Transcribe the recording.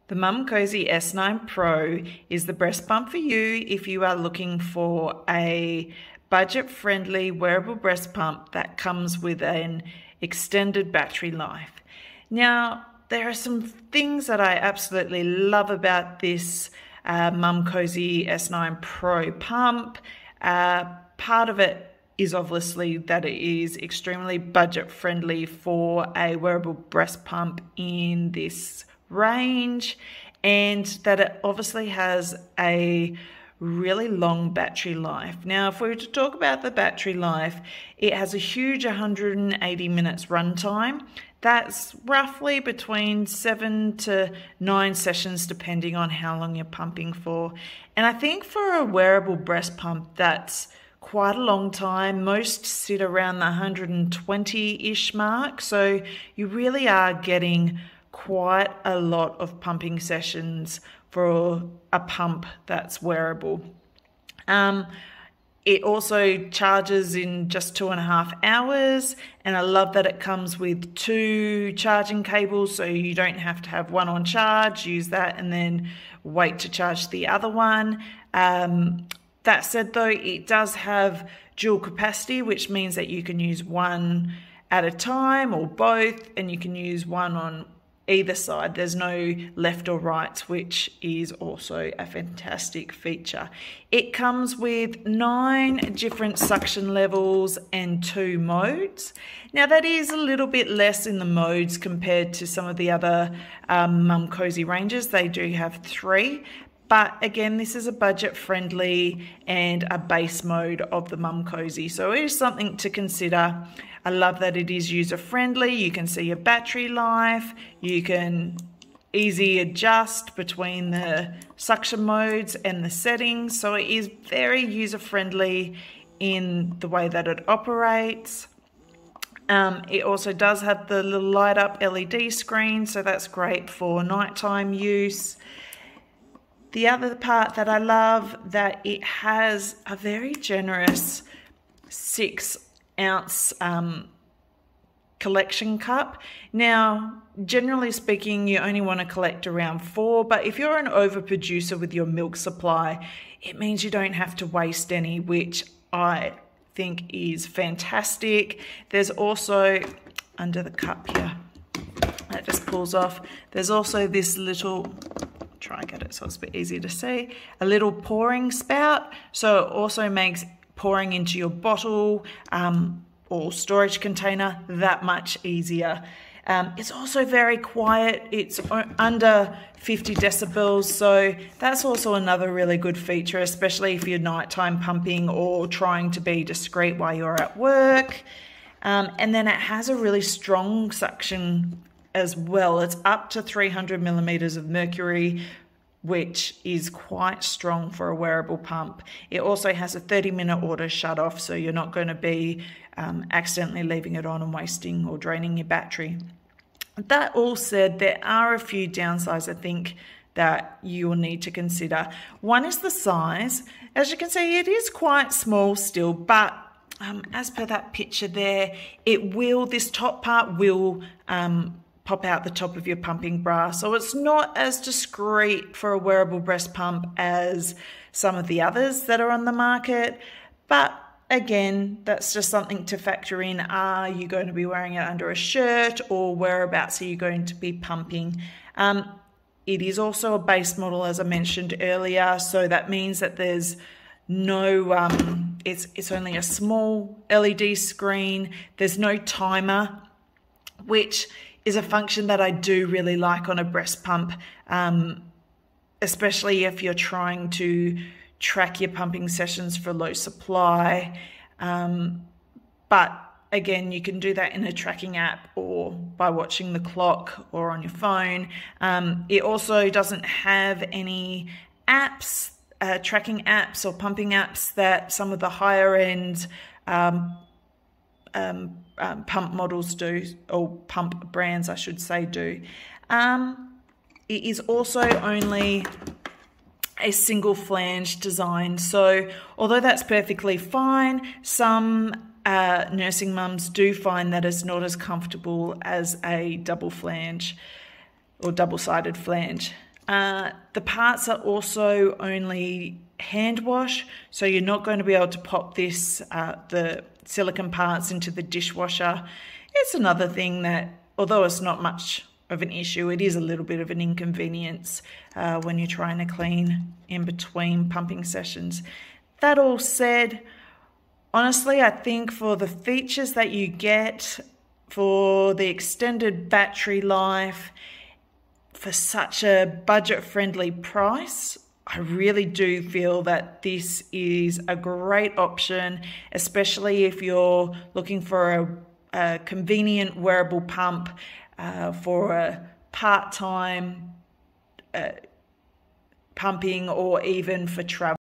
The Momcozy S9 Pro is the breast pump for you if you are looking for a budget-friendly wearable breast pump that comes with an extended battery life. Now, there are some things that I absolutely love about this Momcozy S9 Pro pump. Part of it is obviously that it is extremely budget-friendly for a wearable breast pump in this range, and that it obviously has a really long battery life. Now, if we were to talk about the battery life, it has a huge 180 minutes runtime. That's roughly between 7 to 9 sessions depending on how long you're pumping for. And I think for a wearable breast pump, that's quite a long time. Most sit around the 120-ish mark, so you really are getting quite a lot of pumping sessions for a pump that's wearable. It also charges in just 2.5 hours, and I love that it comes with 2 charging cables, so you don't have to have one on charge, use that, and then wait to charge the other one. That said though, it does have dual capacity, which means that you can use one at a time or both, and you can use one on either side. There's no left or right, which is also a fantastic feature. It comes with 9 different suction levels and 2 modes. Now that is a little bit less in the modes compared to some of the other Momcozy ranges. They do have 3. But again, this is a budget-friendly and a base mode of the Momcozy, so it is something to consider. I love that it is user-friendly. You can see your battery life. You can easily adjust between the suction modes and the settings, so it is very user-friendly in the way that it operates. It also does have the little light-up LED screen, so that's great for nighttime use. The other part that I love, that it has a very generous 6-ounce collection cup. Now, generally speaking, you only want to collect around 4, but if you're an overproducer with your milk supply, it means you don't have to waste any, which I think is fantastic. There's also, under the cup here, that just pulls off, there's also this little, try and get it so it's a bit easier to see, a little pouring spout, so it also makes pouring into your bottle or storage container that much easier. It's also very quiet. It's under 50 decibels, so that's also another really good feature, especially if you're nighttime pumping or trying to be discreet while you're at work. And then it has a really strong suction as well. It's up to 300 millimeters of mercury, which is quite strong for a wearable pump. It also has a 30-minute auto shut-off, so you're not going to be accidentally leaving it on and wasting or draining your battery. That all said, there are a few downsides I think that you will need to consider. One is the size. As you can see, it is quite small still, but as per that picture there, this top part will pop out the top of your pumping bra. So it's not as discreet for a wearable breast pump as some of the others that are on the market. But again, that's just something to factor in. Are you going to be wearing it under a shirt, or whereabouts are you going to be pumping? It is also a base model, as I mentioned earlier. So that means that there's no, it's only a small LED screen. There's no timer, which is a function that I do really like on a breast pump, especially if you're trying to track your pumping sessions for low supply. But again, you can do that in a tracking app or by watching the clock or on your phone. It also doesn't have any apps, tracking apps or pumping apps that some of the higher end pump models do, or pump brands I should say do. It is also only a single flange design, so although that's perfectly fine, some nursing mums do find that it's not as comfortable as a double flange or double-sided flange. The parts are also only hand wash, so you're not going to be able to pop the silicone parts into the dishwasher. It's another thing that, although it's not much of an issue, it is a little bit of an inconvenience when you're trying to clean in between pumping sessions. That all said, honestly, I think for the features that you get, for the extended battery life, for such a budget-friendly price, I really do feel that this is a great option, especially if you're looking for a convenient wearable pump for a part-time pumping or even for travel.